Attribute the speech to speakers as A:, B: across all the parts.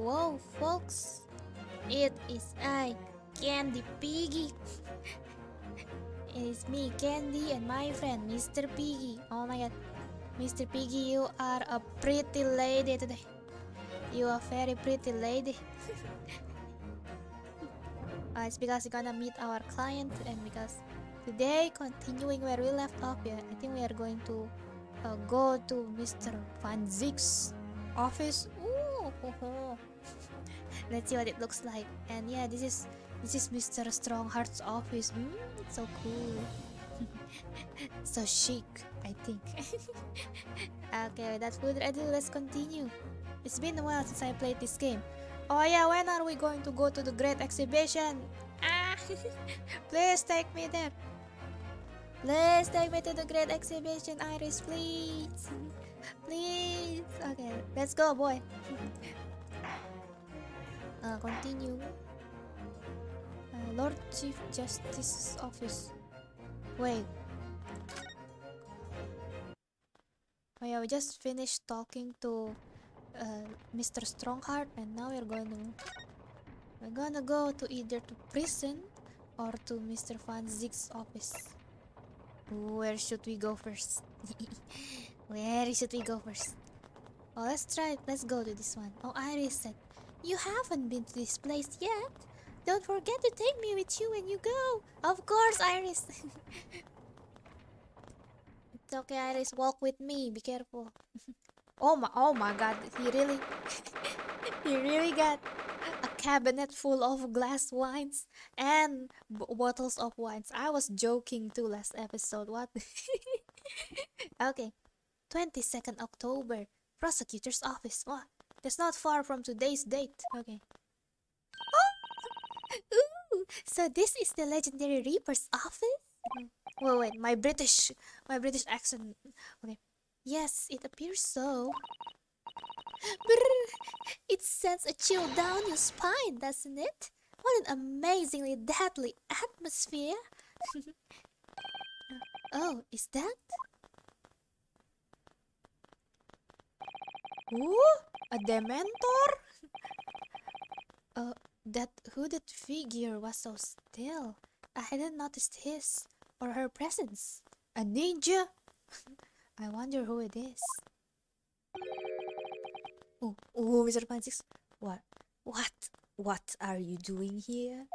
A: Hello, folks. It is I, Candypiggy. It is me, Candy, and my friend, Mr. Piggy. Oh my god. Mr. Piggy, you are a pretty lady today. You are very pretty lady. It's because we're gonna meet our client, and because today, continuing where we left off, yeah, I think we are going to go to Mr. Van Ziek's office. Ooh, let's see what it looks like. And yeah, this is Mr. Strongheart's office. It's so cool. So chic, I think. Okay, without further ado, let's continue. It's been a while since I played this game. Oh yeah, when are we going to go to the great exhibition? Ah, please take me there. Please take me to the great exhibition, Iris, please. Please. Okay, let's go, boy. Continue. Lord Chief Justice's office. Wait. Oh yeah, we just finished talking to Mr. Strongheart, and now we're gonna go to either to prison or to Mr. Van Ziek's office. Where should we go first? Where should we go first? Oh, let's try it. Let's go to this one. Oh, Iris said, you haven't been to this place yet. Don't forget to take me with you when you go. Of course, Iris. It's okay, Iris. Walk with me. Be careful. Oh my God. He really got a cabinet full of glass wines and bottles of wines. I was joking too last episode. What? Okay. 22nd October. Prosecutor's office. Oh, that's not far from today's date. Okay. Ooh, so this is the legendary Reaper's office? Wait, my British accent. Okay. Yes, it appears so. Brrr, it sends a chill down your spine, doesn't it? What an amazingly deadly atmosphere. Oh, is that? Ooh, a Dementor? That hooded figure was so still. I hadn't noticed his or her presence. A ninja? I wonder who it is. Oh, Mr. Pansix. What are you doing here?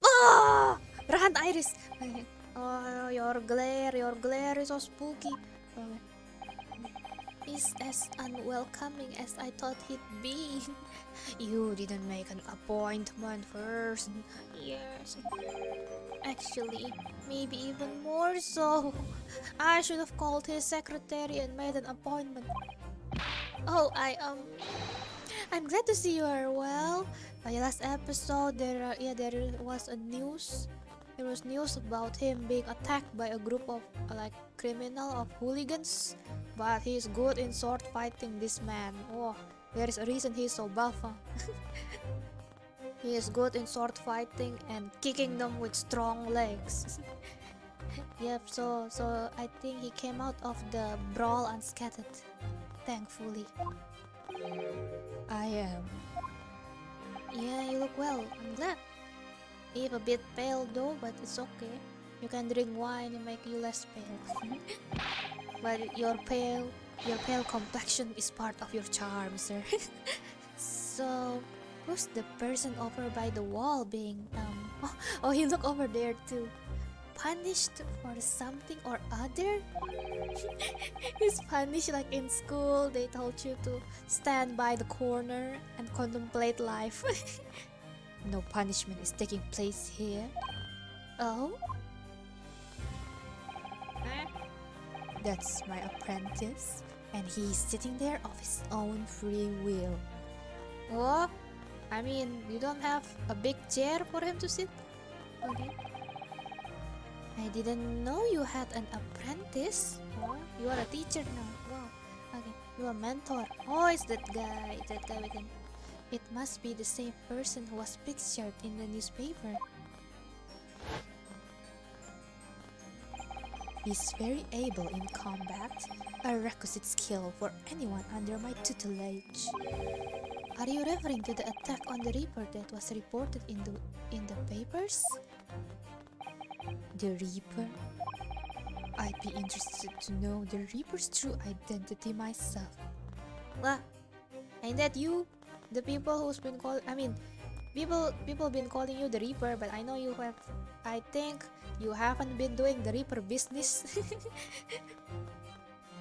A: Ah! Run, Iris! Oh, your glare is so spooky. Is as unwelcoming as I thought he'd be. You didn't make an appointment first. Yes. Actually, maybe even more so. I should have called his secretary and made an appointment. Oh, I'm glad to see you are well. Last episode there was a news. There was news about him being attacked by a group of hooligans. But he's good in sword fighting, this man. Oh, there is a reason he's so buff. Huh? He is good in sword fighting and kicking them with strong legs. Yep, so I think he came out of the brawl unscathed. Thankfully. I am. Yeah, you look well. I'm glad. You're a bit pale though, but it's okay. You can drink wine and make you less pale. But your pale complexion is part of your charm, sir. So, who's the person over by the wall being oh, he look over there too. Punished for something or other? He's punished like in school. They told you to stand by the corner and contemplate life. No punishment is taking place here. Oh? That's my apprentice, and he's sitting there of his own free will. Oh? I mean, you don't have a big chair for him to sit? Okay. I didn't know you had an apprentice. Oh, you are a teacher now. Wow. Okay, you're a mentor. Oh, it's that guy with him. It must be the same person who was pictured in the newspaper. He's very able in combat, a requisite skill for anyone under my tutelage. Are you referring to the attack on the Reaper that was reported in the papers? The Reaper? I'd be interested to know the Reaper's true identity myself. What? Ain't that you? The people who's been people been calling you the Reaper, but I know you have. I think you haven't been doing the Reaper business.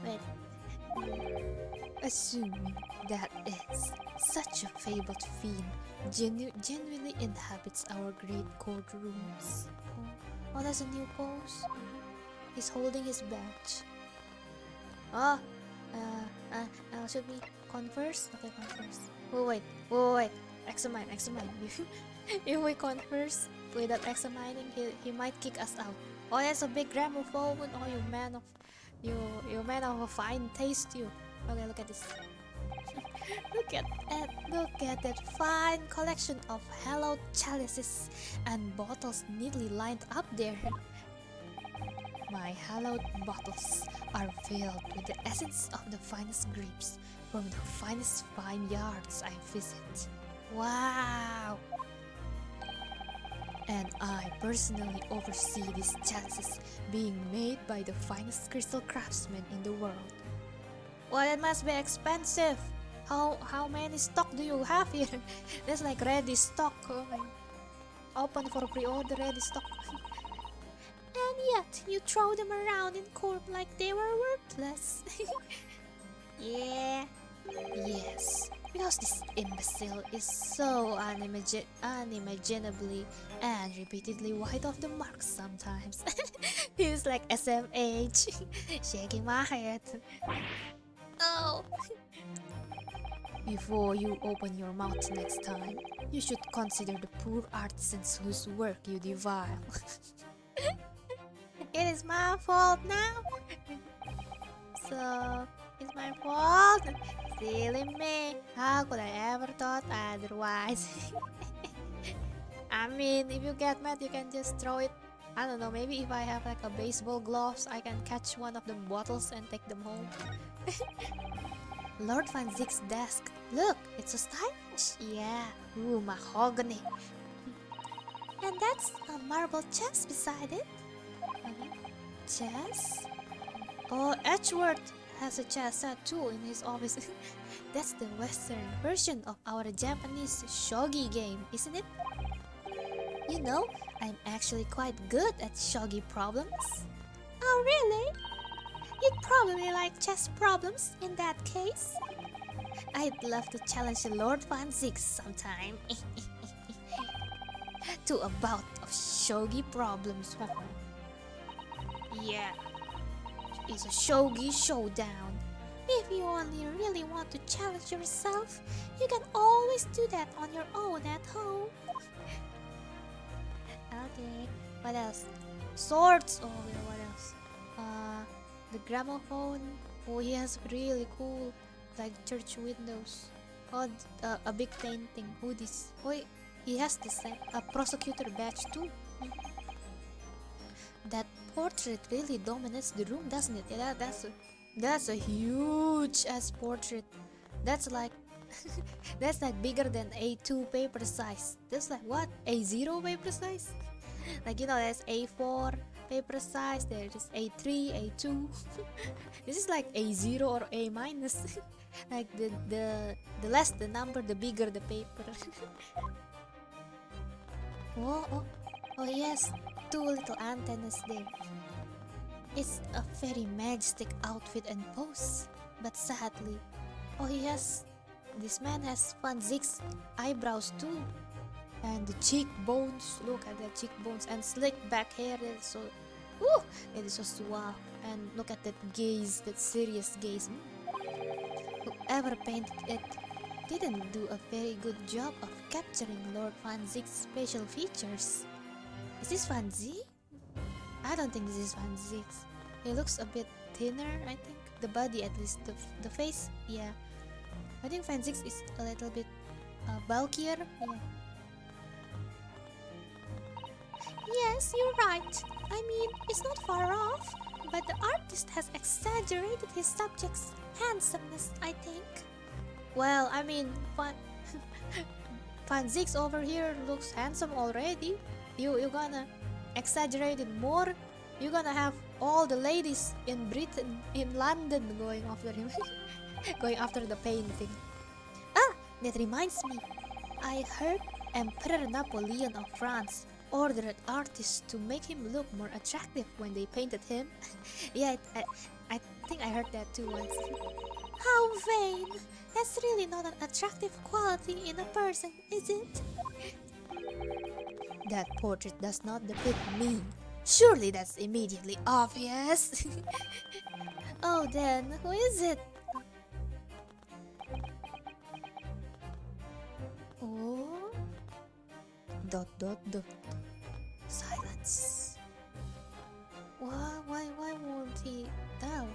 A: Wait. Assuming that is such a fabled fiend genuinely inhabits our great courtrooms. Oh, that's a new pose. He's holding his badge. Oh, should we converse? Okay, converse. Wait. Examine. If we converse without examining, he might kick us out. Oh, that's a big gramophone. Oh, you man of a fine taste, you. Okay, look at this. Look at that fine collection of hallowed chalices and bottles neatly lined up there. My hallowed bottles are filled with the essence of the finest grapes from the finest vineyards I visit. Wow! And I personally oversee these chalices being made by the finest crystal craftsmen in the world. Well, it must be expensive. How many stock do you have here? That's like ready stock. Oh my. Open for pre-order, ready stock. And yet you throw them around in court like they were worthless. Yeah. Yes, because this imbecile is so unimaginably and repeatedly wide of the mark sometimes. He's like SMH, shaking my head. Oh. Before you open your mouth next time, you should consider the poor artisans whose work you defile. It is my fault now. So, it's my fault. Silly me. How could I ever thought otherwise? I mean, if you get mad, you can just throw it. I don't know, maybe if I have like a baseball gloves, I can catch one of the bottles and take them home. Lord Van Ziek's desk. Look, it's so stylish. Yeah, ooh, mahogany. And that's a marble chest beside it. Chess? Oh, Edgeworth has a chess set too in his office. That's the Western version of our Japanese shogi game, isn't it? You know, I'm actually quite good at shogi problems. Oh, really? You'd probably like chess problems in that case. I'd love to challenge Lord Van Ziek sometime. To a bout of shogi problems. Yeah, it's a shogi showdown. If you only really want to challenge yourself, you can always do that on your own at home. Okay, what else? Swords. Oh, what else? The gramophone. Oh, he has really cool, like church windows. Oh, a big painting. Who this? Oh, he has this a prosecutor badge too. That portrait really dominates the room, doesn't it? Yeah, that's a huge ass portrait. That's like that's like bigger than A2 paper size. That's like what? A0 paper size? Like, you know, there's A4 paper size, there is A3, A2. This is like A0 or A minus. Like the less the number, the bigger the paper. Oh, yes, two little antennas there. It's a very majestic outfit and pose, but sadly, this man has Van Ziek's eyebrows too, and the cheekbones. Look at the cheekbones and slick back hair. That is so, it is so suave. And look at that gaze, that serious gaze. Whoever painted it didn't do a very good job of capturing Lord Van Ziek's facial features. Is this Van Ziek? I don't think this is Van Ziek. He looks a bit thinner, I think. The body, at least. The face, yeah. I think Van Ziek is a little bit bulkier. Yeah. Yes, you're right. I mean, it's not far off. but the artist has exaggerated his subject's handsomeness, I think. Well, I mean, Van ZIEKS over here looks handsome already. You gonna exaggerate it more? You're gonna have all the ladies in Britain, in London, going after him, going after the painting. Ah, that reminds me. I heard Emperor Napoleon of France ordered artists to make him look more attractive when they painted him. Yeah, I think I heard that too once. How vain! That's really not an attractive quality in a person, is it? That portrait does not depict me. Surely that's immediately obvious. Oh, then who is it? Oh. ... Silence. Why won't he tell?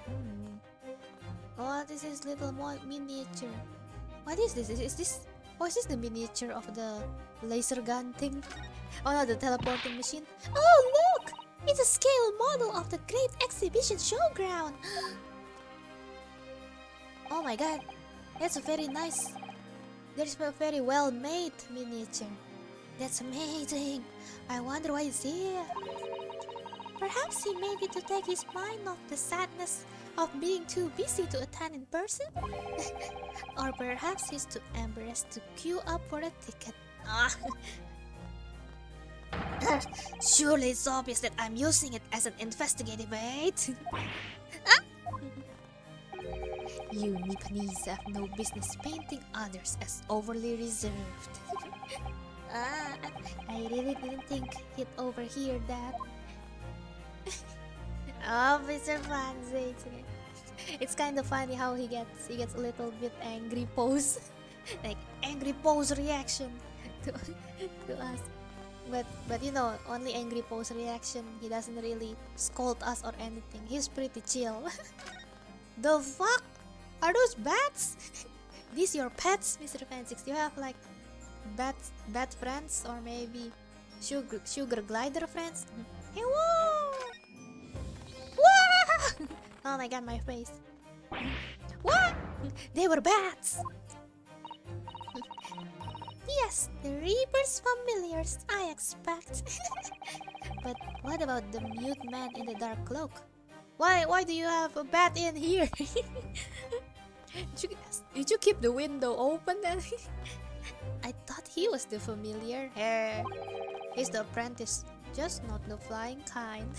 A: Oh, this is little miniature. What is this? Is this? Oh, is this the miniature of the laser gun thing? Oh no, the teleporting machine. Oh look! It's a scale model of the Great Exhibition Showground. Oh my god, that's a very nice. There's a very well made miniature. That's amazing. I wonder why he's here. Perhaps he made it to take his mind off the sadness of being too busy to attend in person? Or perhaps he's too embarrassed to queue up for a ticket. Surely it's obvious that I'm using it as an investigative aid. You Nipponese have no business painting others as overly reserved. I really didn't think he'd overhear that. Oh, Mr. Van ZIEKS. It's kind of funny how he gets a little bit angry pose, like angry pose reaction to us. But you know, only angry pose reaction. He doesn't really scold us or anything. He's pretty chill. The fuck? Are those bats? These your pets, Mr. Van ZIEKS? You have like bat friends or maybe sugar glider friends? Hewwo! Oh my god, my face. What? They were bats! Yes, the Reaper's familiars, I expect. But what about the mute man in the dark cloak? Why do you have a bat in here? Did you keep the window open then? I thought he was the familiar. He's the apprentice, just not the flying kind.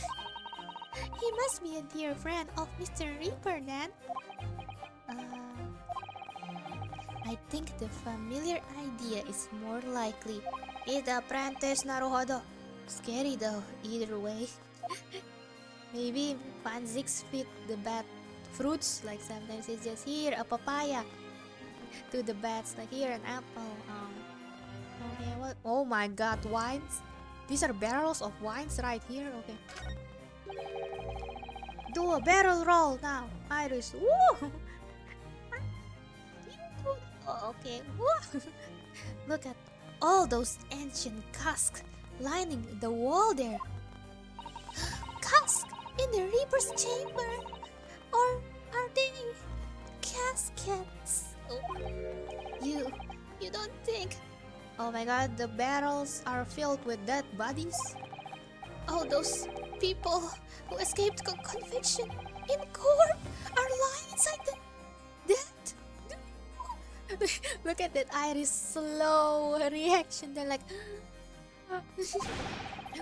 A: He must be a dear friend of Mr. Reaper then. I think the familiar idea is more likely. He's the apprentice, Naruhodo. Scary though, either way. Maybe Van ZIEKS feed the bat fruits, like sometimes it's just here a papaya to the bats, like here an apple. Okay, what? Oh my god, wines? These are barrels of wines right here. Okay. Do a barrel roll now, Iris. Woo! Oh, okay. Woo! Look at all those ancient casks lining the wall there. Casks in the Reaper's chamber? Or are they caskets? Oh. You don't think? Oh my god, the barrels are filled with dead bodies. Oh, those people who escaped conviction in court are lying inside the dead. Look at that Iris slow reaction. They're like,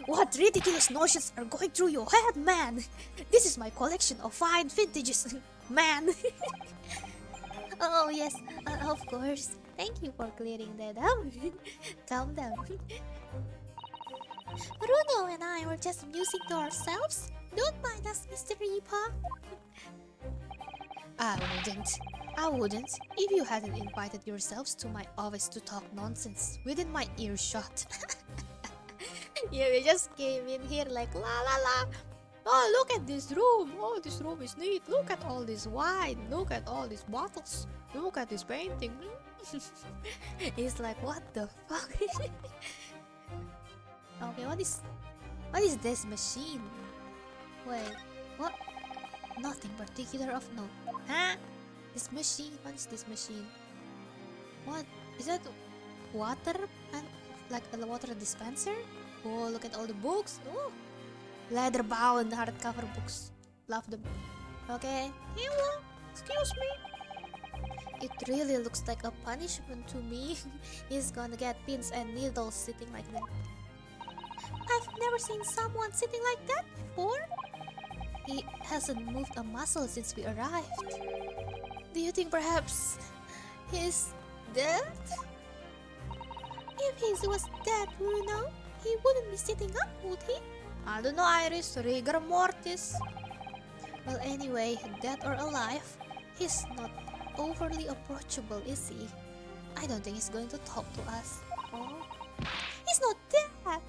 A: what ridiculous notions are going through your head, man? This is my collection of fine vintages, man. Oh yes, of course. Thank you for clearing that up. Calm down. Bruno and I were just musing to ourselves. Don't mind us, Mr. Reaper. I wouldn't if you hadn't invited yourselves to my office to talk nonsense within my earshot. Yeah, we just came in here like la la la. Oh, look at this room. Oh, this room is neat. Look at all this wine. Look at all these bottles. Look at this painting. He's like, what the fuck? Okay, what is this machine? Wait, what? Nothing particular of note. Huh? This machine? What is this machine? What? Is that water? And like a water dispenser? Oh, look at all the books. Oh, leather-bound hardcover books. Love them. Okay. Hewwo, excuse me. It really looks like a punishment to me. He's gonna get pins and needles sitting like that. I've never seen someone sitting like that before. He hasn't moved a muscle since we arrived. Do you think perhaps he's dead? If he was dead, Bruno, he wouldn't be sitting up, would he? I don't know, Iris. Rigor mortis. Well, anyway, dead or alive, he's not overly approachable, is he? I don't think he's going to talk to us. Oh, he's not dead.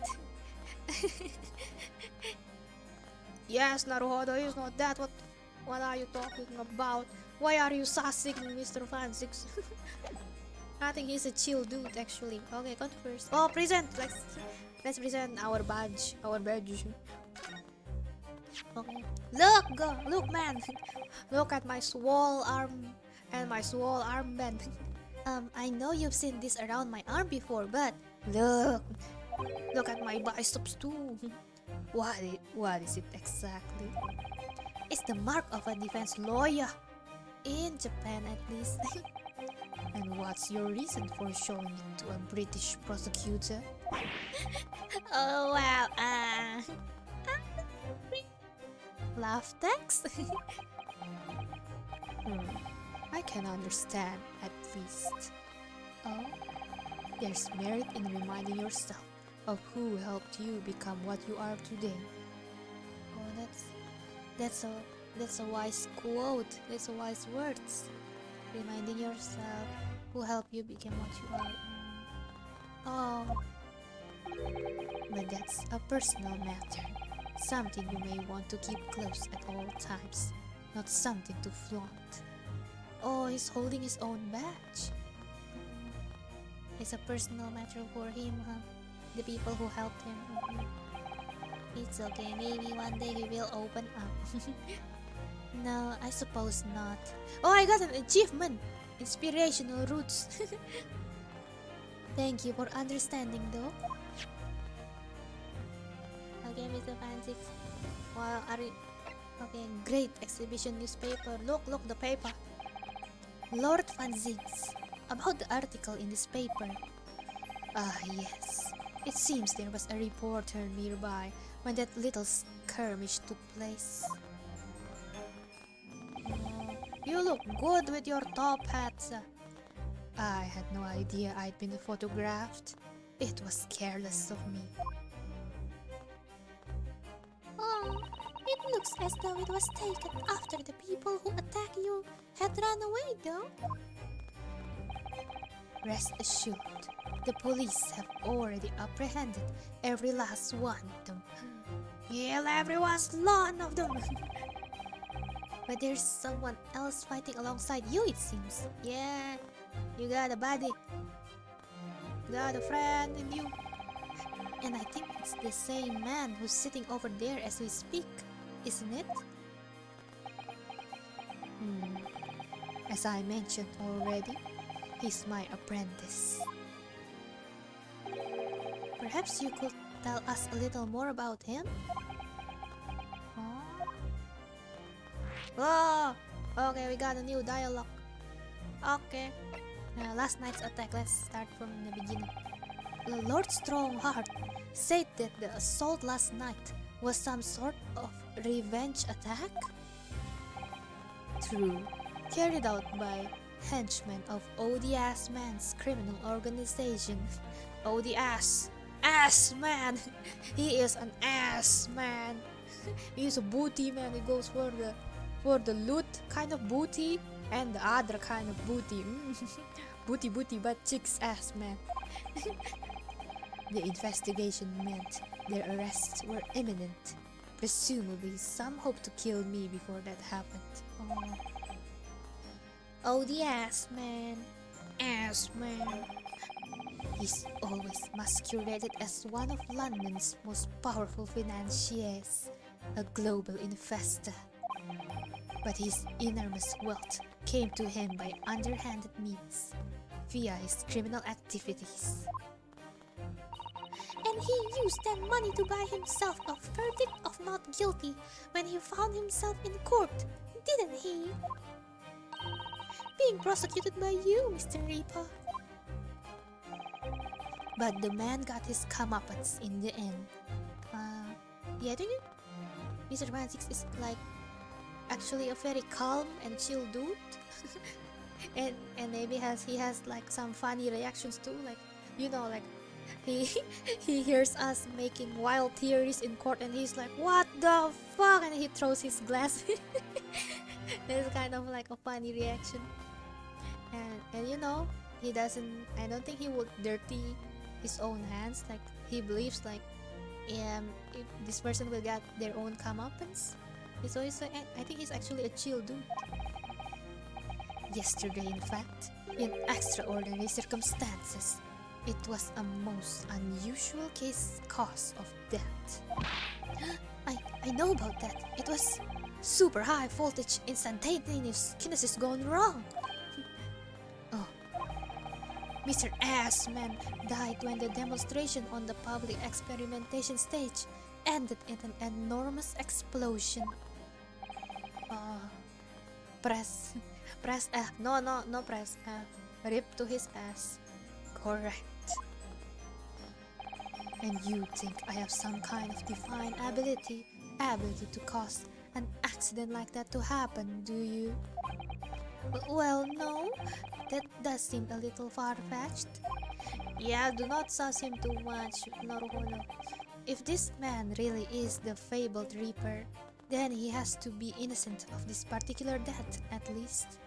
A: Yes, Naruhodo, he's not dead. What are you talking about? Why are you sassing Mr. Fansix? I think he's a chill dude, actually. Okay, converse. Oh, present. Let's present our badge. Okay. Look, man. Look at my swole arm and my swole armband. I know you've seen this around my arm before, but look at my biceps too. What is it exactly? It's the mark of a defense lawyer. In Japan, at least. And what's your reason for showing it to a British prosecutor? Oh, well, laugh text? I can understand, at least. Oh, there's merit in reminding yourself of who helped you become what you are today. Oh, that's a wise quote. That's a wise words. Reminding yourself who helped you become what you are. Oh, but that's a personal matter. Something you may want to keep close at all times, not something to flaunt. Oh, he's holding his own badge. It's a personal matter for him, huh? The people who helped him. It's okay, maybe one day he will open up. No, I suppose not. Oh, I got an achievement! Inspirational roots. Thank you for understanding, though. Okay, Mr. Fansix. Wow, are you... Okay, great exhibition newspaper. Look, the paper. Lord Van ZIEKS. About the article in this paper. Ah, yes. It seems there was a reporter nearby when that little skirmish took place. You look good with your top hat. I had no idea I'd been photographed. It was careless of me. Oh, it looks as though it was taken after the people who attacked you had run away, though. Rest assured, the police have already apprehended every last one of them. Kill every last one of them! But there's someone else fighting alongside you, it seems. Yeah, you got a buddy. Got a friend in you. And I think it's the same man who's sitting over there as we speak, isn't it? As I mentioned already, he's my apprentice. Perhaps you could tell us a little more about him? Oh, okay, we got a new dialogue. Okay. Last night's attack, let's start from the beginning. Lord Strongheart said that the assault last night was some sort of revenge attack? True. Carried out by henchmen of ODS Man's criminal organization. ODS! Ass man! He is an ass man! He is a booty man. He goes for the loot kind of booty and the other kind of booty. Booty but chicks ass man. The investigation meant their arrests were imminent. Presumably some hope to kill me before that happened. Oh, the ass man. Ass man. He's always masqueraded as one of London's most powerful financiers, a global investor. but his enormous wealth came to him by underhanded means, via his criminal activities. And he used that money to buy himself a verdict of not guilty when he found himself in court, didn't he? Being prosecuted by you, Mr. Reaper. But the man got his comeuppance in the end. Yeah, I think Mr. ZIEKS is like actually a very calm and chill dude. and maybe he has like some funny reactions too, like like he he hears us making wild theories in court and he's like, what the fuck, and he throws his glass. That's kind of like a funny reaction. And he doesn't, I don't think he would dirty his own hands. Like he believes like if this person will get their own comeuppance. So I think he's actually a chill dude. Yesterday, in fact, in extraordinary circumstances, it was a most unusual cause of death. I know about that. It was super high voltage instantaneous kinesis gone wrong. Oh. Mr. Assman died when the demonstration on the public experimentation stage ended in an enormous explosion. Press F. No press F. Rip to his ass. Correct. And you think I have some kind of divine ability to cause an accident like that to happen, do you? Well, no. That does seem a little far-fetched. Yeah, do not sauce him too much, Noruhono. If this man really is the fabled Reaper, then he has to be innocent of this particular death, at least.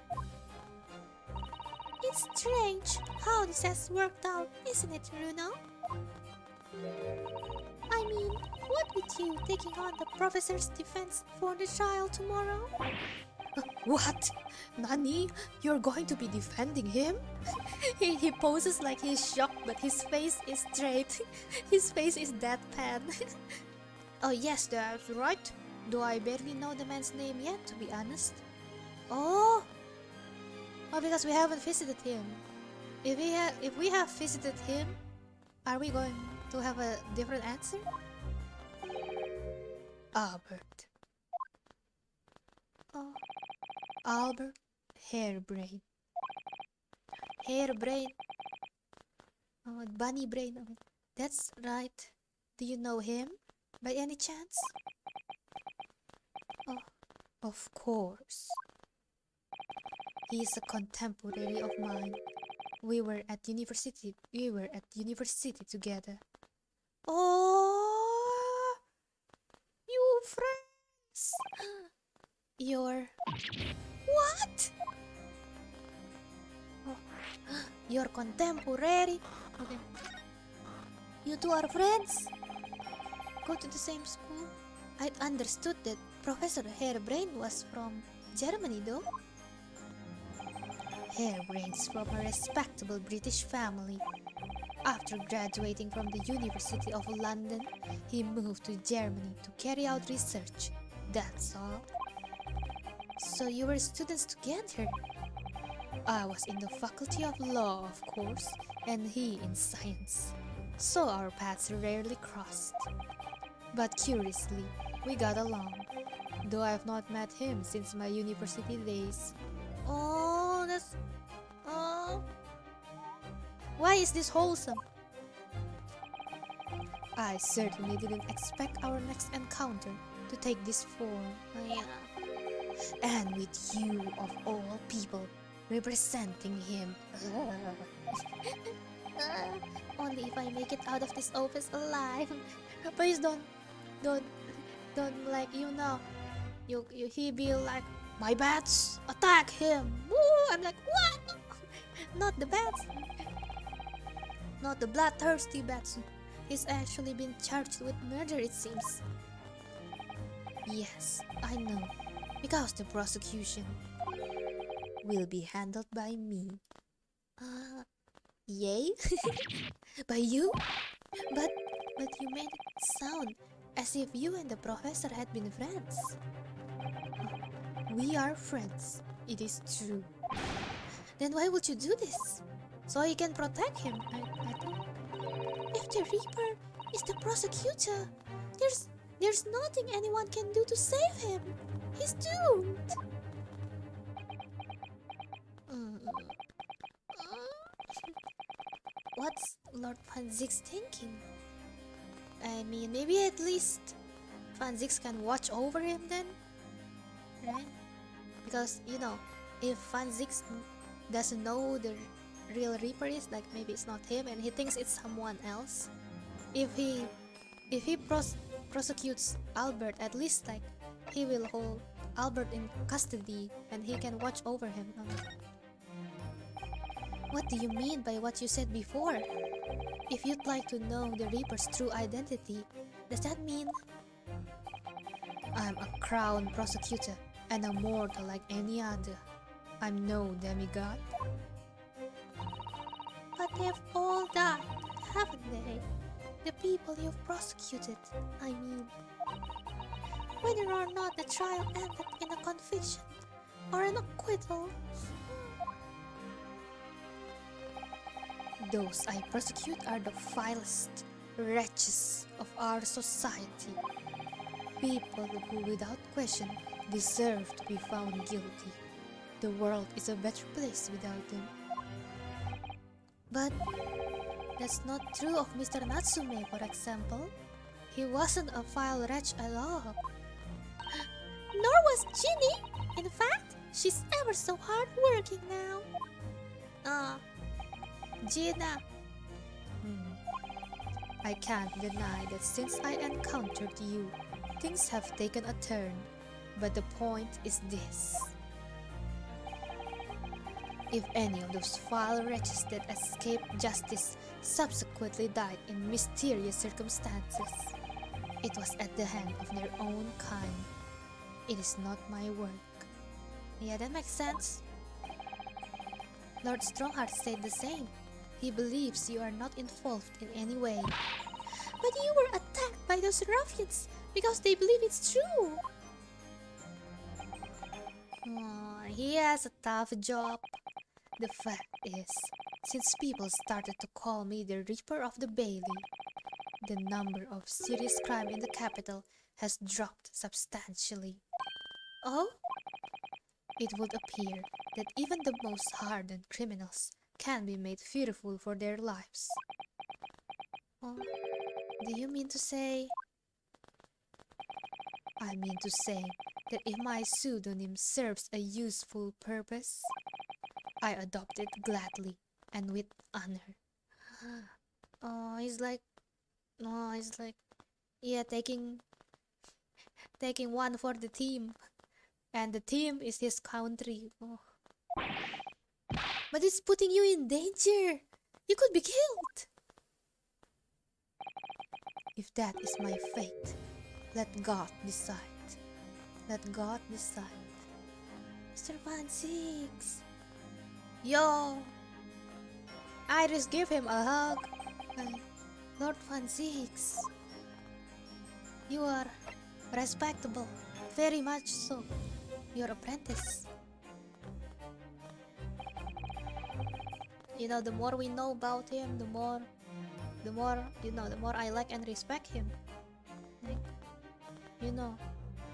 A: It's strange how this has worked out, isn't it, Runo? I mean, what with you taking on the professor's defense for the trial tomorrow? What? Nani? You're going to be defending him? He poses like he's shocked, but his face is straight. His face is deadpan. Oh yes, that's right. Though I barely know the man's name yet, to be honest. Oh, because we haven't visited him. If we have visited him, are we going to have a different answer? Albert. Oh, Albert Hairbrain. Hairbrain. Oh, bunny brain. Oh, that's right. Do you know him by any chance? Oh, of course. He is a contemporary of mine. We were at university together. Oh, you friends. Your what? Oh, your contemporary. Okay. You two are friends. Go to the same school. I'd understood that Professor Hairbrain was from Germany, though. Hairbrain's from a respectable British family. After graduating from the University of London, he moved to Germany to carry out research. That's all. So you were students together? I was in the Faculty of Law, of course, and he in Science. So our paths rarely crossed. But curiously, we got along, though I have not met him since my university days. Oh, that's... Oh... Why is this wholesome? I certainly didn't expect our next encounter to take this form. Yeah. And with you, of all people, representing him. Only if I make it out of this office alive. Please don't like, he be like, my bats, attack him. Woo! I'm like, what? Not the bats. Not the bloodthirsty bats. He's actually been charged with murder, it seems. Yes, I know. Because the prosecution will be handled by me. Yay? By you? But you made it sound as if you and the professor had been friends. we are friends. It is true. Then why would you do this? So you can protect him, I think. If the Reaper is the prosecutor, there's nothing anyone can do to save him. He's doomed. What's Lord Van Zieks thinking? I mean, maybe at least Van Zieks can watch over him then, right? Because, you know, if Van Zieks doesn't know who the real Reaper is, like maybe it's not him and he thinks it's someone else, if he prosecutes Albert, at least like he will hold Albert in custody and he can watch over him. What do you mean by what you said before? If you'd like to know the Reaper's true identity, does that mean I'm a crown prosecutor and a mortal like any other? I'm no demigod. But they've all died, haven't they? The people you've prosecuted, I mean. Whether or not the trial ended in a conviction or an acquittal. Those I prosecute are the vilest wretches of our society. People who without question deserve to be found guilty. The world is a better place without them. But that's not true of Mr. Natsume, for example. He wasn't a vile wretch at all. Nor was Ginny! In fact, she's ever so hard-working now. Gina. I can't deny that since I encountered you, things have taken a turn. But the point is this. If any of those vile wretches that escaped justice subsequently died in mysterious circumstances, it was at the hand of their own kind. It is not my work. Yeah, that makes sense. Lord Strongheart said the same. He believes you are not involved in any way. But you were attacked by those ruffians because they believe it's true. He has a tough job. The fact is, since people started to call me the Reaper of the Bailey, the number of serious crime in the capital has dropped substantially. Oh? It would appear that even the most hardened criminals can be made fearful for their lives. Do you mean to say? I mean to say that if my pseudonym serves a useful purpose, I adopt it gladly and with honor. He's like, yeah, taking one for the team, and the team is his country. But it's putting you in danger. You could be killed. If that is my fate, let God decide. Let God decide. Mr. Van Zieks. Yo! Iris, give him a hug. Lord Van Zieks. You are respectable. Very much so. Your apprentice. You know, the more we know about him, the more I like and respect him. Like, you know,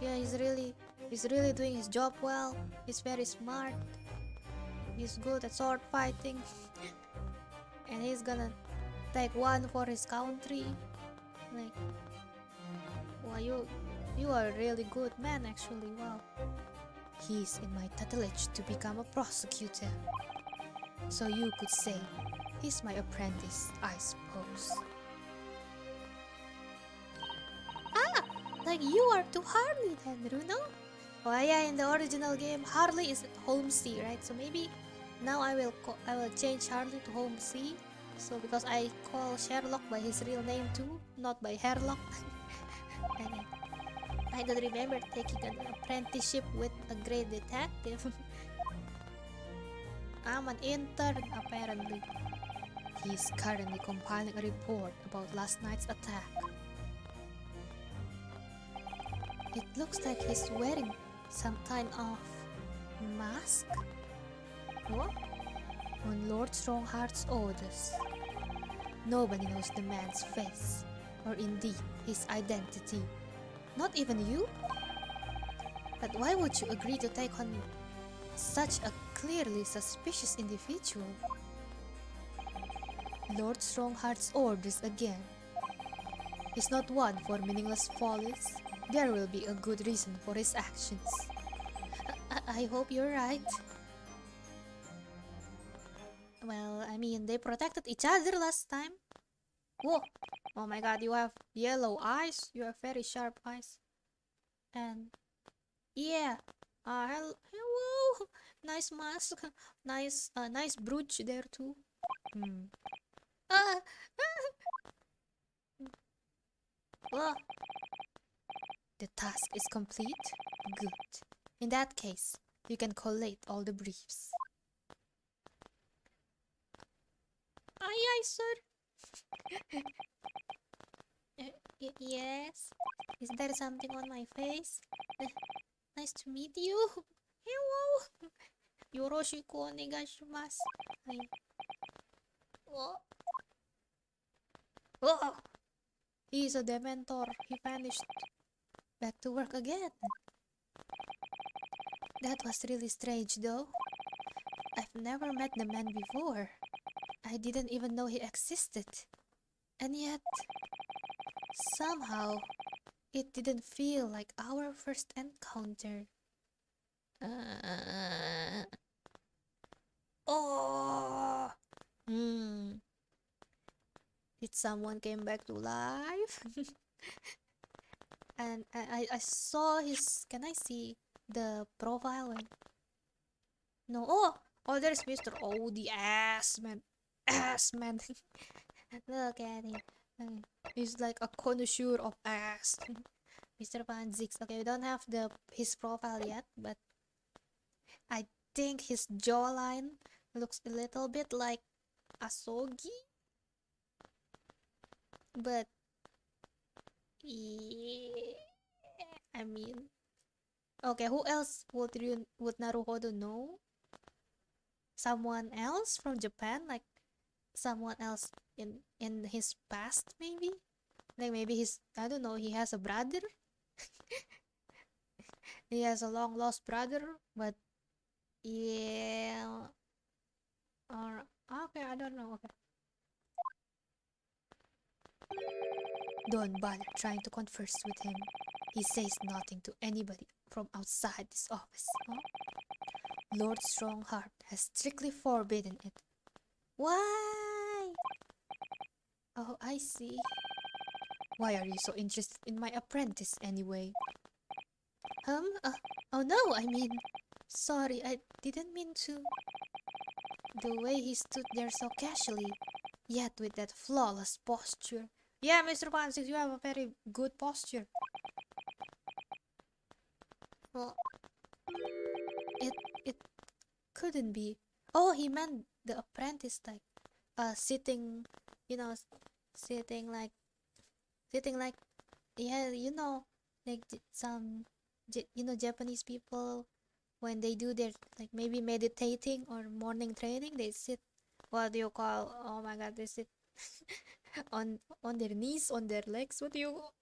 A: yeah, he's really doing his job well. He's very smart. He's good at sword fighting. And he's gonna take one for his country. Like, wow, you are a really good man actually, wow. He's in my tutelage to become a prosecutor. So you could say, he's my apprentice, I suppose. Like you are to Harley then, Bruno? Oh yeah, in the original game, Harley is Holmesy, right? So maybe now I will change Harley to Holmesy. So because I call Sherlock by his real name too, not by Herlock. And I don't remember taking an apprenticeship with a great detective. I'm an intern, apparently. He's currently compiling a report about last night's attack. It looks like he's wearing some kind of Mask? What? On Lord Strongheart's orders. Nobody knows the man's face, or indeed his identity. Not even you? But why would you agree to take on such a clearly suspicious individual? Lord Strongheart's orders again. He's not one for meaningless follies. There will be a good reason for his actions. I hope you're right. Well, I mean, they protected each other last time. Whoa! Oh my god, you have yellow eyes. You have very sharp eyes. And yeah. Hello. Nice mask. Nice brooch there too. Ah! Ah! The task is complete? Good. In that case, you can collate all the briefs. Aye, sir. Yes? Is there something on my face? Nice to meet you. Hewwo. Yoroshiku onegaishimasu. Oh. Oh. He is a dementor. He vanished. Back to work again. That was really strange though. I've never met the man before. I didn't even know he existed. And yet, somehow, it didn't feel like our first encounter. Oh! Did someone came back to life? And I saw his... Can I see the profile? No. Oh, there's Mr. Oh, the ass man. Ass man. Look at him. He's like a connoisseur of ass. Mr. Van ZIEKS. Okay, we don't have his profile yet, but I think his jawline looks a little bit like Asogi. But yeah, I mean, okay, who else would Naruhodo know? Someone else from Japan, like someone else in his past, maybe? Like maybe I don't know, he has a brother. He has a long lost brother, but yeah, or okay, I don't know. Okay. Don't bother trying to converse with him. He says nothing to anybody from outside this office. Huh? Lord Strongheart has strictly forbidden it. Why? Oh, I see. Why are you so interested in my apprentice anyway? Oh no, I mean... Sorry, I didn't mean to... The way he stood there so casually, yet with that flawless posture. Yeah, Mr. Pansix, you have a very good posture. Well, it couldn't be. Oh, he meant the apprentice, like, sitting, you know, sitting like, yeah, you know, like some, Japanese people, when they do their, like, maybe meditating or morning training, they sit, what do you call, oh my god, they sit on their knees, on their legs.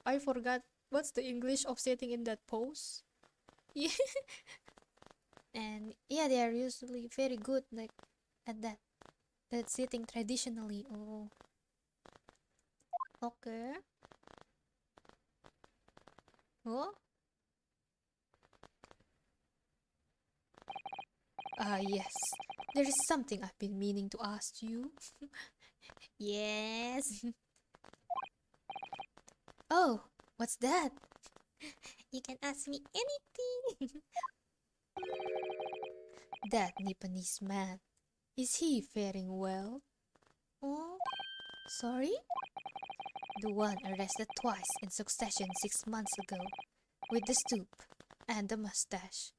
A: I forgot what's the English of sitting in that pose. Yeah. And yeah, they are usually very good, like, at that sitting traditionally. Oh, okay. Oh, yes, there is something I've been meaning to ask you. Yes. Oh, what's that? You can ask me anything. That Nipponese man, is he faring well? Oh, sorry? The one arrested twice in succession 6 months ago, with the stoop, and the mustache,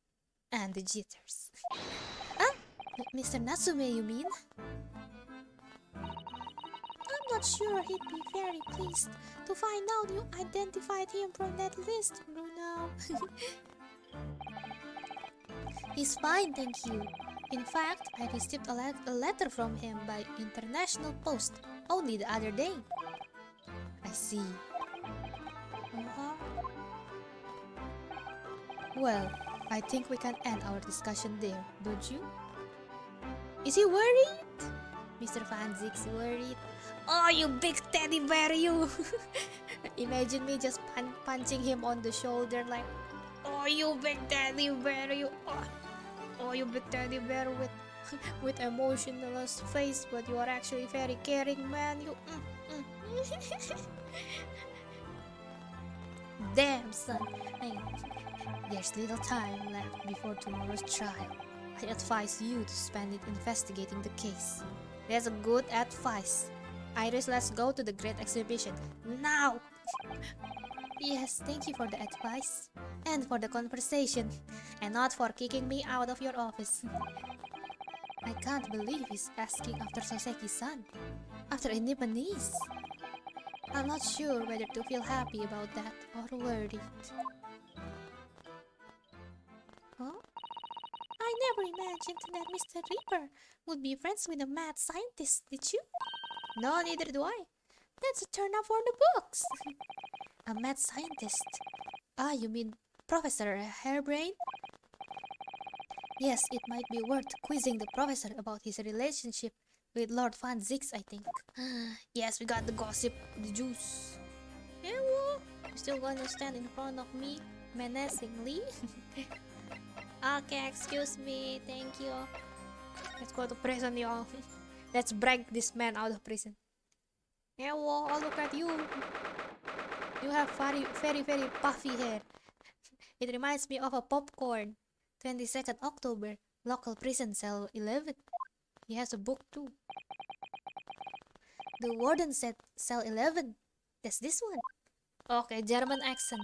A: and the jitters. Ah, Mr. Natsume, you mean? I'm not sure he'd be very pleased to find out you identified him from that list, Bruno. He's fine, thank you. In fact, I received a letter from him by international post only the other day. I see. Uh-huh. Well, I think we can end our discussion there, don't you? Is he worried? Mr. Van Ziek's worried. Oh, you big teddy bear, you! Imagine me just punching him on the shoulder like, oh, you big teddy bear, you! Oh, you big teddy bear with with emotionless face, but you are actually very caring man, you. Damn, son. There's little time left before tomorrow's trial. I advise you to spend it investigating the case. That's a good advice. Iris, let's go to the great exhibition. Now! Yes, thank you for the advice. And for the conversation. And not for kicking me out of your office. I can't believe he's asking after Soseki-san. After a Nipponese. I'm not sure whether to feel happy about that or worried. Huh? I never imagined that Mr. Reaper would be friends with a mad scientist, did you? No, neither do I. That's a turn up for the books. A mad scientist? Ah, you mean Professor Hairbrain? Yes, it might be worth quizzing the professor about his relationship with Lord Van ZIEKS, I think. Yes, we got the gossip, the juice. Hewwo, you still gonna stand in front of me menacingly? Okay, excuse me, thank you. Let's go to prison, y'all. Let's break this man out of prison. Hewwo, oh, look at you. You have very puffy hair. It reminds me of a popcorn. 22nd October, local prison cell 11. He has a book too. The warden said cell 11. That's this one. Okay, German accent.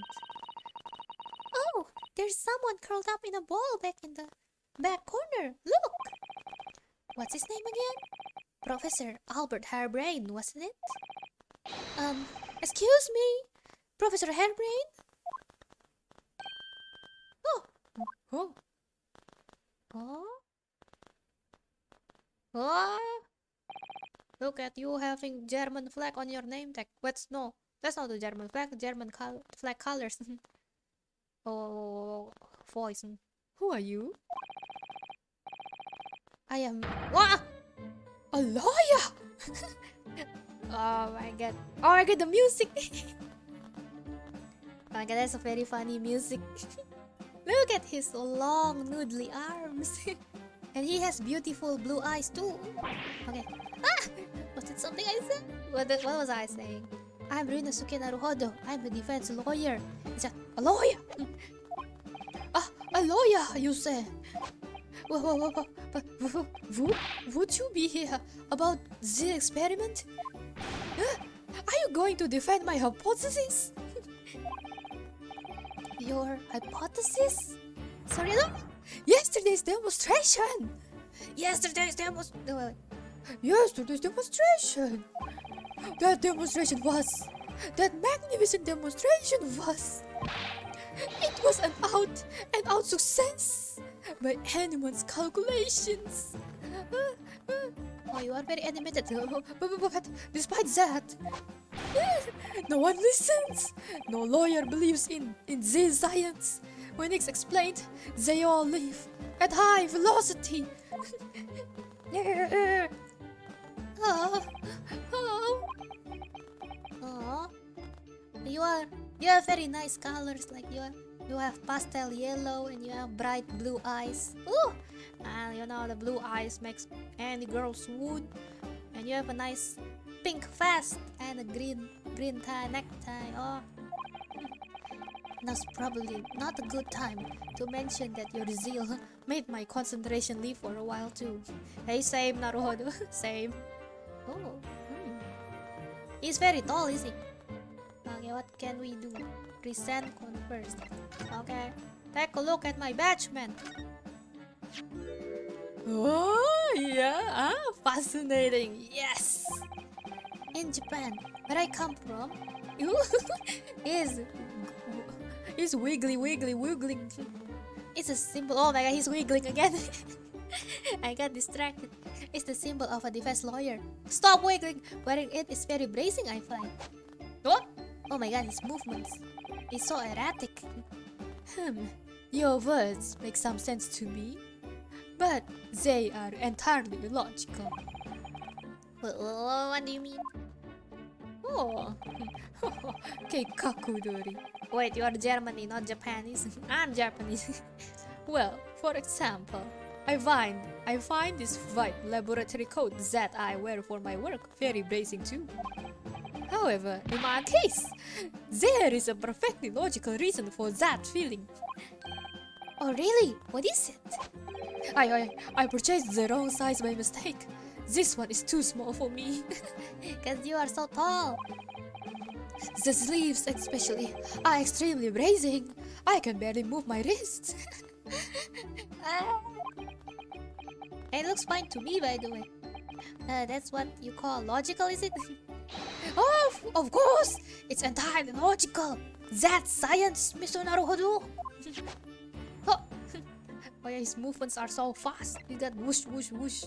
A: Oh, there's someone curled up in a ball back in the back corner. Look! What's his name again? Professor Albert Hairbrain, wasn't it? Excuse me? Professor Hairbrain? Oh! Oh! Oh! Oh! Look at you having German flag on your name tag. What's no? That's not the German flag. German flag colors. Oh, voice. Who are you? I am. What? A lawyer! Oh my god. Oh my god, the music! Oh my god, that's a very funny music. Look at his long, noodly arms. And he has beautiful blue eyes too. Okay. Ah! Was it something I said? What was I saying? I'm Rinosuke Naruhodo. I'm a defense lawyer. He said, a lawyer? Ah, a lawyer, you say? Would you be here about the experiment? Are you going to defend my hypothesis? Your hypothesis? Sorry, no? Yesterday's demonstration! Yesterday's demonstration! That demonstration was... That magnificent demonstration was... It was an out success by anyone's calculations. Oh, you are very animated. But despite that, no one listens. No lawyer believes in Z science. When it's explained, they all leave at high velocity. Oh, oh, oh. You have very nice colors, like you have pastel yellow and you have bright blue eyes. Ooh! And you know the blue eyes makes any girl swoon. And you have a nice pink vest and a green tie necktie. Oh, now's probably not a good time to mention that your zeal made my concentration leave for a while too. Hey, same Naruhodo, same. Oh, he's very tall, is he? Okay, what can we do? Present converse. Okay, take a look at my badge, man. Oh, yeah, fascinating. Yes. In Japan, where I come from, is wiggling. It's a symbol. Oh my god, he's wiggling again. I got distracted. It's the symbol of a defense lawyer. Stop wiggling. Wearing it is very bracing, I find. What? Oh my god, his movements. It's so erratic. Your words make some sense to me, but they are entirely illogical. What do you mean? Oh, Keikakudori. Wait, you are Germany, not Japanese. I'm Japanese. Well, for example, I find this white laboratory coat that I wear for my work very bracing too. However, in my case, there is a perfectly logical reason for that feeling. Oh really? What is it? I purchased the wrong size by mistake. This one is too small for me. Cause you are so tall. The sleeves especially are extremely bracing. I can barely move my wrists. It looks fine to me, by the way. That's what you call logical, is it? Oh, of course! It's entirely logical. That's science, Mr. Naruhodo. Oh. Oh yeah, his movements are so fast. He got whoosh, whoosh, whoosh.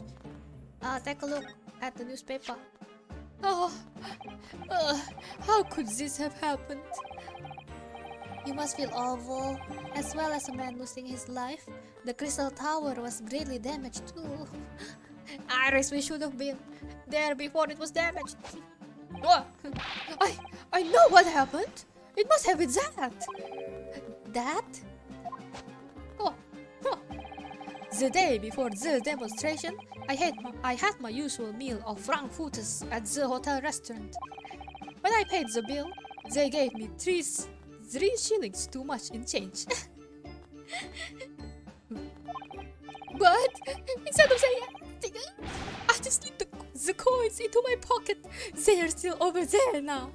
A: Take a look at the newspaper. Oh, how could this have happened? You must feel awful, as well as a man losing his life. The crystal tower was greatly damaged too. Iris, we should have been there before it was damaged. Oh, I know what happened. It must have been that. That? Oh, huh. The day before the demonstration, I had my usual meal of frankfurters at the hotel restaurant. When I paid the bill, they gave me three shillings too much in change. But instead of saying anything, I just slipped the coins into my pocket. They are still over there now.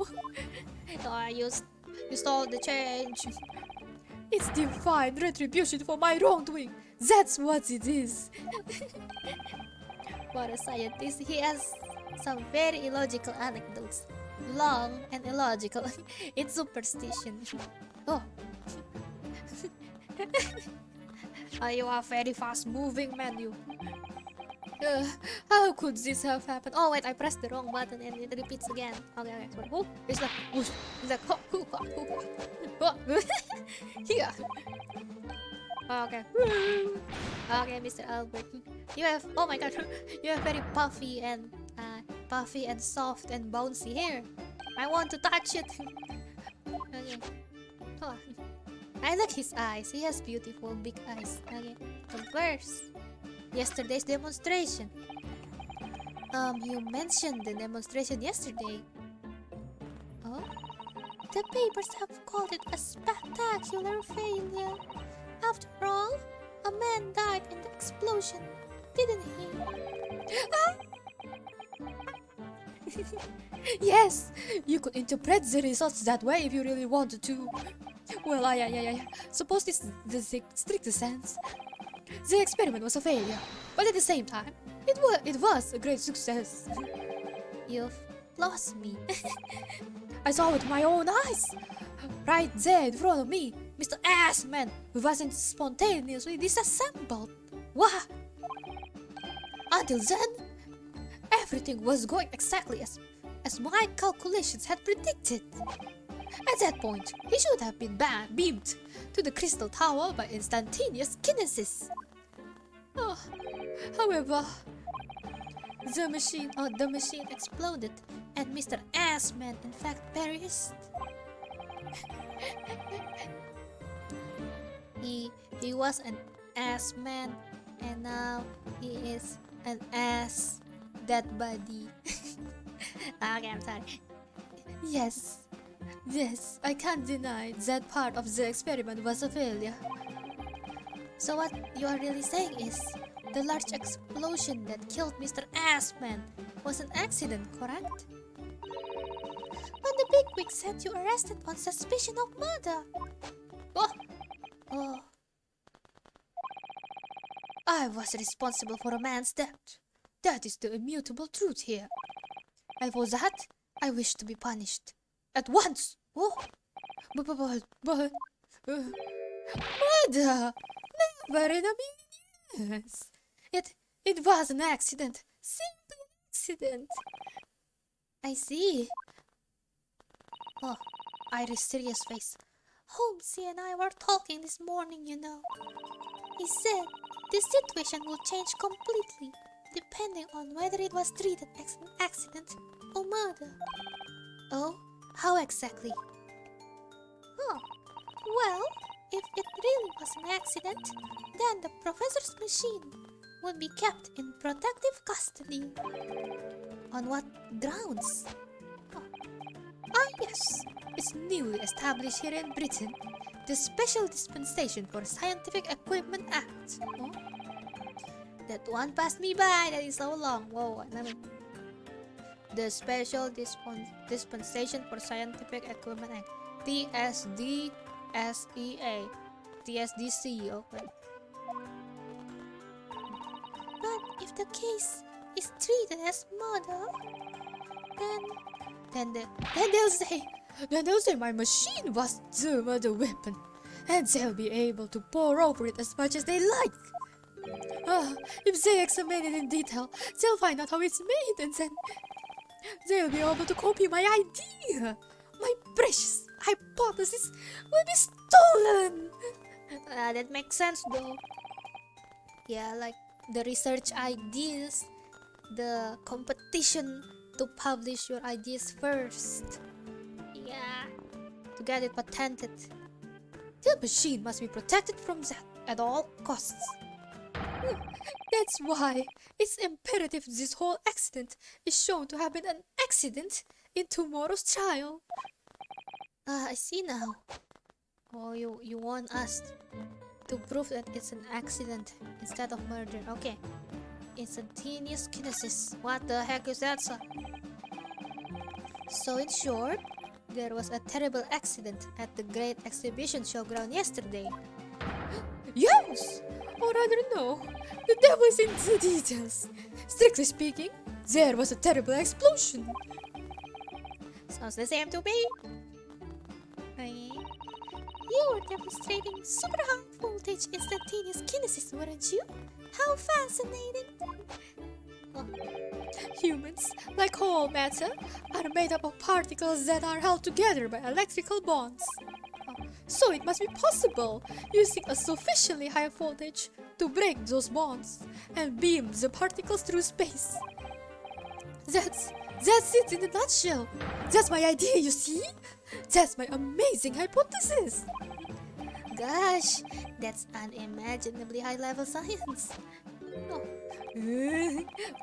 A: Oh, you stole the change. It's divine retribution for my wrongdoing. That's what it is. For a scientist, he has some very illogical anecdotes. Long and illogical. It's superstition. Oh. Oh, you are very fast moving, man, you. How could this have happened? Oh wait, I pressed the wrong button and it repeats again. Okay, sorry. Oh, it's like whoosh. It's like here. Okay. Okay, Mr. Albert. You have, oh my god, you have very puffy and soft and bouncy hair. I want to touch it. Okay. Oh. I like his eyes. He has beautiful big eyes. Okay. So first, yesterday's demonstration. You mentioned the demonstration yesterday. Oh? The papers have called it a spectacular failure. After all, a man died in the explosion, didn't he? Yes, you could interpret the results that way if you really wanted to. Well, I suppose this is the strict sense. The experiment was a failure, but at the same time, it was a great success. You've lost me. I saw with my own eyes. Right there in front of me, Mr. Assman wasn't spontaneously disassembled. What? Until then, everything was going exactly as my calculations had predicted. At that point, he should have been beamed to the crystal tower by instantaneous kinesis. Oh, however, the machine exploded, and Mr. Assman in fact perished. He was an ass man, and now he is an ass dead body. Okay, I'm sorry. Yes, I can't deny that part of the experiment was a failure. So what you are really saying is, the large explosion that killed Mr. Assman was an accident, correct? But the bigwig said you arrested on suspicion of murder. Oh. I was responsible for a man's death. That is the immutable truth here. And for that, I wish to be punished. At once! Oh! But... Murder! Wait a minute. Yes. It was an accident. Simply an accident. I see. Oh, Iris' serious face. Holmesy and I were talking this morning, you know. He said the situation will change completely, depending on whether it was treated as an accident or murder. Oh, how exactly? Huh. Well, if it really was an accident, then the professor's machine would be kept in protective custody. On what grounds? Oh. Ah, yes. It's newly established here in Britain, the Special Dispensation for Scientific Equipment Act. Oh? That one passed me by, that is so long. Whoa, the Special Dispensation for Scientific Equipment Act. TSDSEA. TSDC, okay. But if the case is treated as murder, then they'll say my machine was the murder weapon, and they'll be able to pour over it as much as they like. If they examine it in detail, they'll find out how it's made, and then they'll be able to copy my idea. My precious hypothesis will be stolen. That makes sense though. Yeah, like the research ideas, the competition to publish your ideas first. Yeah, to get it patented. The machine must be protected from that at all costs. That's why it's imperative this whole accident is shown to have been an accident in tomorrow's trial. I see now. Oh, you want us to prove that it's an accident instead of murder. Okay. Instantaneous kinesis. What the heck is that, sir? So in short, there was a terrible accident at the Great Exhibition Showground yesterday. Yes! Or rather no, the devil is in the details. Strictly speaking, there was a terrible explosion. Sounds the same to me. You were demonstrating super high voltage instantaneous kinesis, weren't you? How fascinating! Oh. Humans, like all matter, are made up of particles that are held together by electrical bonds. So it must be possible, using a sufficiently high voltage, to break those bonds and beam the particles through space. That's it in a nutshell. That's my idea, you see? That's my amazing hypothesis. Gosh, that's unimaginably high-level science.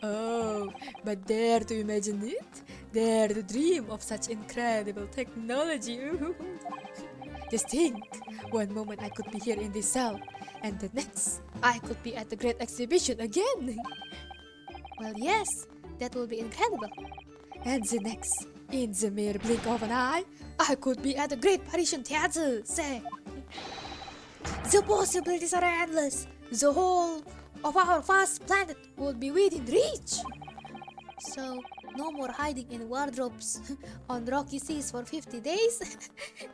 A: Oh, but dare to imagine it? Dare to dream of such incredible technology? Just think, one moment I could be here in this cell, and the next, I could be at the Great Exhibition again. Well, yes, that will be incredible. And the next, in the mere blink of an eye, I could be at the Great Parisian Theatre, say. The possibilities are endless. The whole of our vast planet would be within reach. So, no more hiding in wardrobes on rocky seas for 50 days.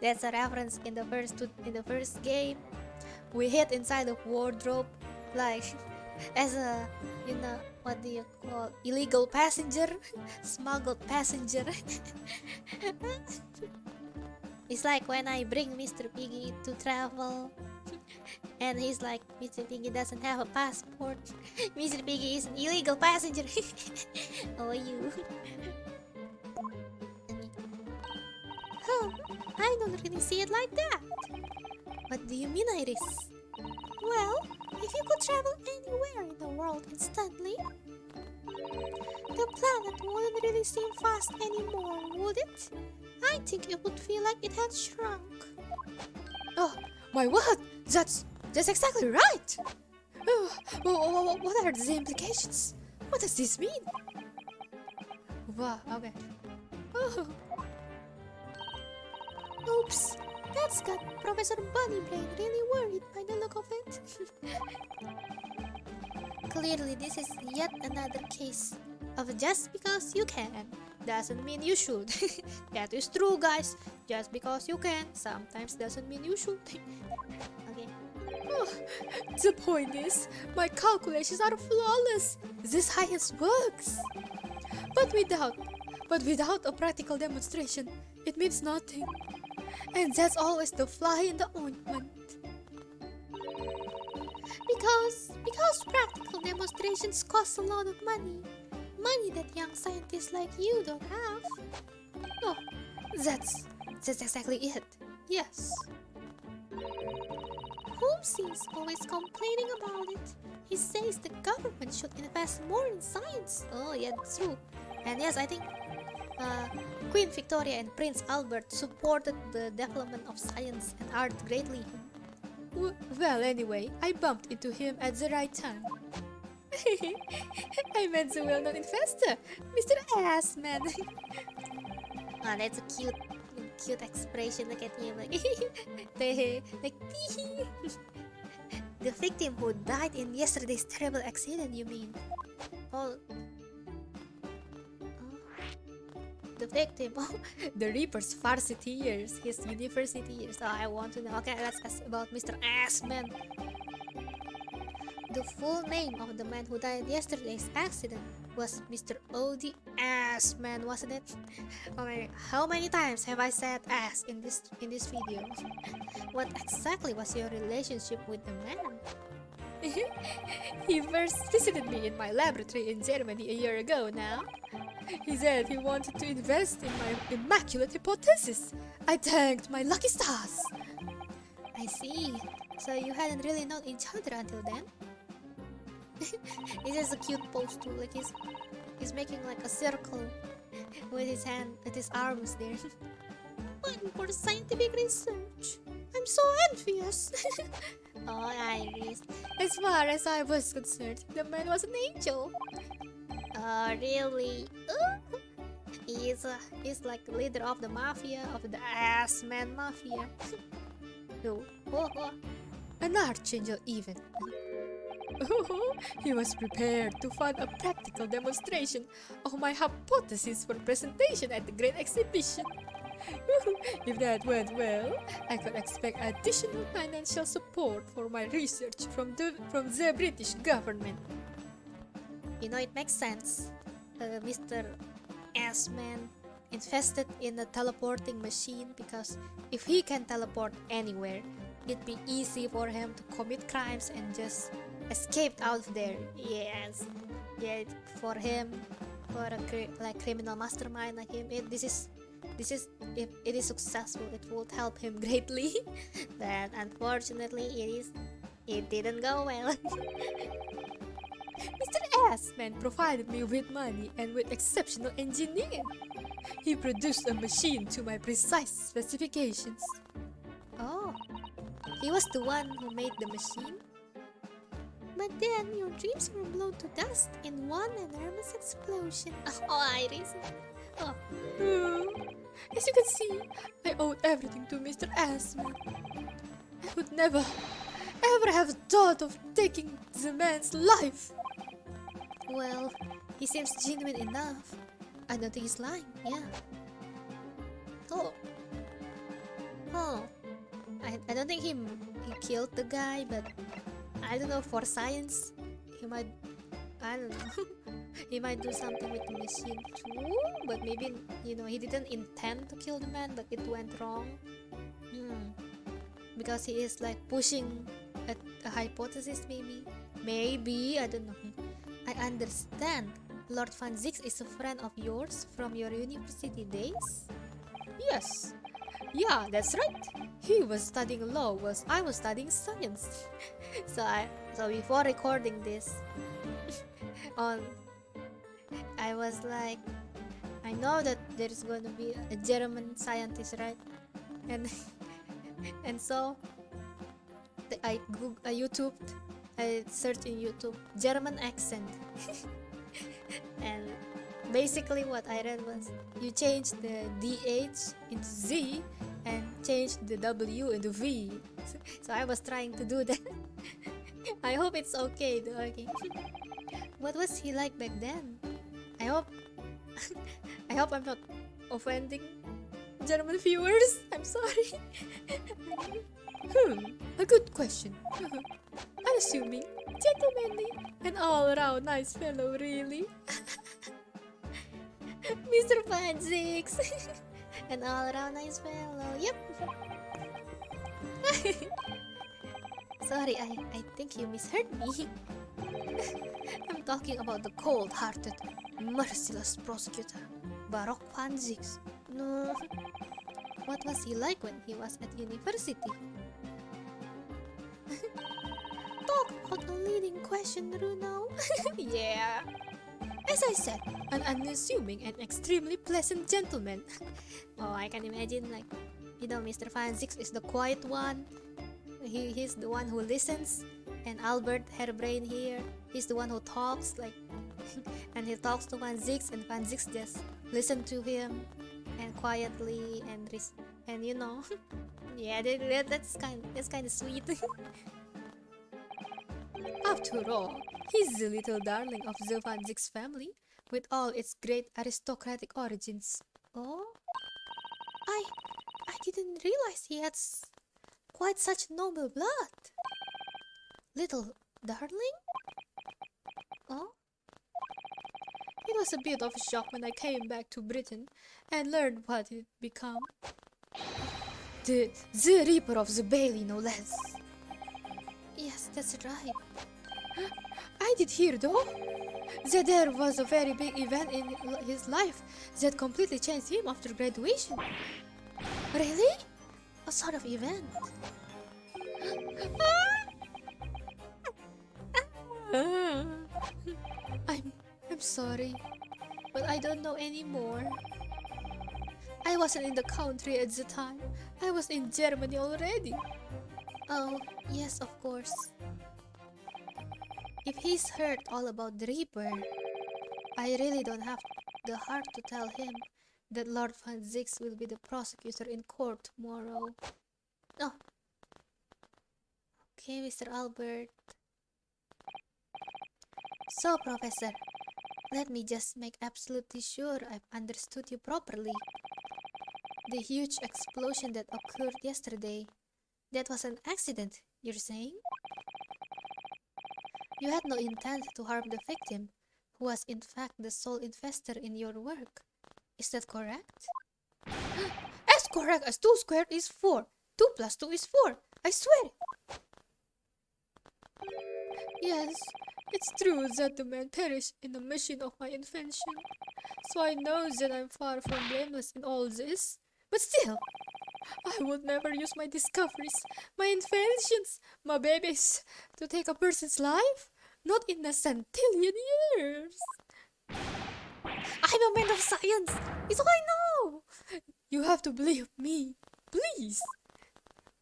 A: That's a reference in the first game. We hid inside the wardrobe, like as a, what do you call, illegal passenger, smuggled passenger. It's like when I bring Mr. Piggy to travel, and he's like, Mr. Piggy doesn't have a passport. Mr. Piggy is an illegal passenger. Oh, you. I don't really see it like that. What do you mean, Iris? Well, if you could travel anywhere in the world instantly, the planet wouldn't really seem vast anymore, would it? I think it would feel like it had shrunk. Oh, my word! That's exactly right! What are the implications? What does this mean? Wow, okay. Oh. Oops, that's got Professor Bunnybrain really worried by the look of it. Clearly, this is yet another case of just because you can doesn't mean you should. That is true, guys. Just because you can sometimes doesn't mean you should. Okay. Oh, the point is, my calculations are flawless. This science works. But without a practical demonstration, it means nothing. And that's always the fly in the ointment. Because practical demonstrations cost a lot of money. Money that young scientists like you don't have. Oh, that's exactly it. Yes. Holmes is always complaining about it. He says the government should invest more in science. Oh yeah, that's true. And yes, I think Queen Victoria and Prince Albert supported the development of science and art greatly. Well, anyway, I bumped into him at the right time. I met the well-known investor, Mr. Assman. Oh, that's a cute expression. Look at him, like the victim who died in yesterday's terrible accident, you mean? Oh, the victim. Oh, the Reaper's varsity years, his university years. Oh, I want to know. Okay, let's ask about Mr. Assman. The full name of the man who died in yesterday's accident was Mr. O.D. Assman, wasn't it? Oh my, how many times have I said ass in this video? What exactly was your relationship with the man? He first visited me in my laboratory in Germany a year ago now. He said he wanted to invest in my immaculate hypothesis. I thanked my lucky stars. I see. So you hadn't really known each other until then? This is a cute pose too, like he's making like a circle with his hand, with his arms there. But for scientific research, I'm so envious. Oh, Iris. As far as I was concerned, the man was an angel. Really? He's like leader of the mafia, of the Assman mafia. No. Oh. An archangel even. He was prepared to fund a practical demonstration of my hypothesis for presentation at the Great Exhibition. If that went well, I could expect additional financial support for my research from the British government. You know, it makes sense. Mr. Assman invested in a teleporting machine because if he can teleport anywhere, it'd be easy for him to commit crimes and just escape out of there. Yes, yeah. For him, for a criminal mastermind like him, if it is successful, it would help him greatly. But unfortunately, it didn't go well. Mr. Assman provided me with money and with exceptional engineering. He produced a machine to my precise specifications. Oh, he was the one who made the machine? But then your dreams were blown to dust in one enormous explosion. Oh, Iris. Oh. As you can see, I owed everything to Mr. Assman. I would never, ever have thought of taking the man's life. Well, he seems genuine enough. I don't think he's lying, yeah. Oh. I don't think he killed the guy, but I don't know, for science, he might, I don't know, he might do something with the machine too, but maybe, you know, he didn't intend to kill the man, but it went wrong. Because he is like pushing a hypothesis, maybe, I don't know. I understand Lord Van ZIEKS is a friend of yours from your university days? Yes. Yeah, that's right. He was studying law whilst I was studying science. So before recording this, I was like, I know that there's going to be a German scientist, right? And so I searched in YouTube German accent. And basically what I read was you change the DH into Z and change the W into V. So I was trying to do that. I hope it's okay though. Okay. What was he like back then? I hope I'm not offending German viewers. I'm sorry. A good question. Unassuming, gentlemanly, and all-around nice fellow, really. Mr. ZIEKS. An all-around nice fellow. Yep. Sorry, I think you misheard me. I'm talking about the cold-hearted, merciless prosecutor, Barok ZIEKS. No. What was he like when he was at university? Talk about a leading question, Bruno. Yeah. As I said, an unassuming and extremely pleasant gentleman. Oh, I can imagine, like, Mr. ZIEKS is the quiet one. He's the one who listens. And Albert Hairbrain here, he's the one who talks, like, and he talks to ZIEKS, and ZIEKS just listen to him, and quietly, and you know, yeah, that's kind of sweet. After all, he's the little darling of the ZIEKS family, with all its great aristocratic origins. Oh, I didn't realize he had quite such noble blood. Little darling? Oh? It was a bit of a shock when I came back to Britain and learned what it become. The Reaper of the Bailey, no less. Yes, that's right. I did hear, though, that there was a very big event in his life that completely changed him after graduation. Really? A sort of event? I'm sorry, but I don't know anymore. I wasn't in the country at the time. I was in Germany already. Oh, yes, of course. If he's heard all about the Reaper, I really don't have the heart to tell him that Lord ZIEKS will be the prosecutor in court tomorrow. Oh. Okay, Mr. Albert. So, Professor, let me just make absolutely sure I've understood you properly. The huge explosion that occurred yesterday, that was an accident, you're saying? You had no intent to harm the victim, who was in fact the sole investor in your work. Is that correct? As correct as 2 squared is 4. 2 plus 2 is 4. I swear. Yes, it's true that the man perished in the mission of my invention. So I know that I'm far from blameless in all this. But still, I would never use my discoveries, my inventions, my babies to take a person's life. Not in a centillion years. I'm a man of science. It's all I know. You have to believe me. Please.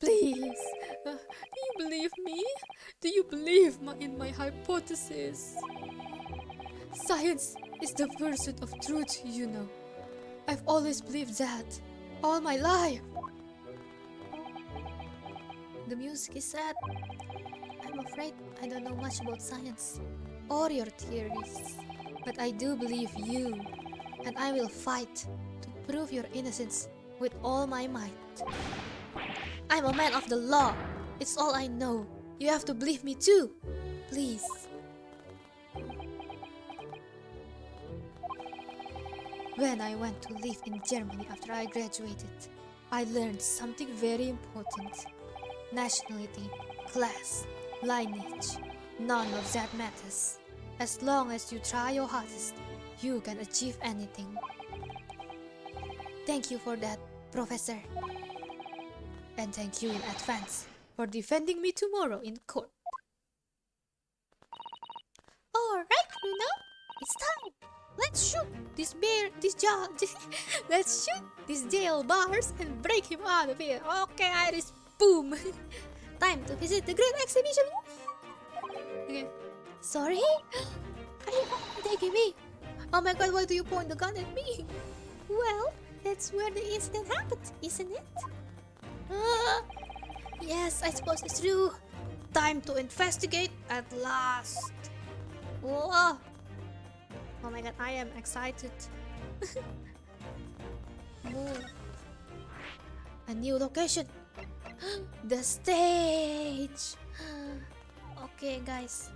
A: Please. Do you believe me? Do you believe in my hypothesis? Science is the pursuit of truth, you know. I've always believed that. All my life. The music is sad. I'm afraid I don't know much about science or your theories. But I do believe you, and I will fight to prove your innocence with all my might. I'm a man of the law. It's all I know. You have to believe me too. Please. When I went to live in Germany after I graduated, I learned something very important. Nationality, class, lineage, none of that matters. As long as you try your hardest, you can achieve anything. Thank you for that, Professor. And thank you in advance for defending me tomorrow in court. Alright, Bruno, it's time. Let's shoot let's shoot these jail bars and break him out of here. Okay, Iris, boom. Time to visit the great exhibition. Okay. Sorry? Are you taking me? Oh my god, why do you point the gun at me? Well, that's where the incident happened, isn't it? Yes, I suppose it's true. Time to investigate at last. Whoa. Oh my god, I am excited. Move. A new location. The stage. Okay, guys.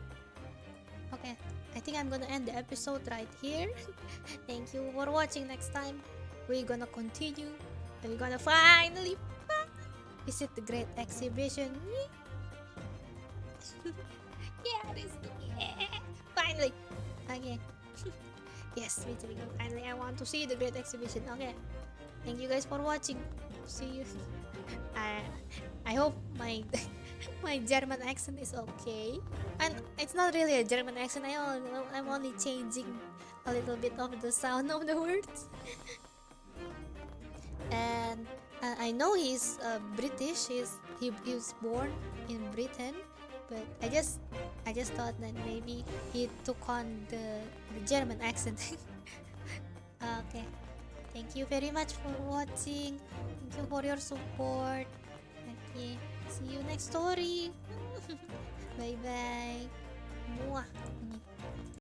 A: Okay, I think I'm gonna end the episode right here. Thank you for watching. Next time, we're gonna continue. We're gonna finally visit the great exhibition. Yeah, finally. Okay. Yes, finally I want to see the great exhibition. Okay. Thank you guys for watching. See you. I hope my my German accent is okay. And it's not really a German accent. I'm only changing a little bit of the sound of the words. And I know he's British. He was born in Britain, but I just thought that maybe he took on the German accent. Okay. Thank you very much for watching. Thank you for your support. Okay. See you next story. Bye bye. Mwah.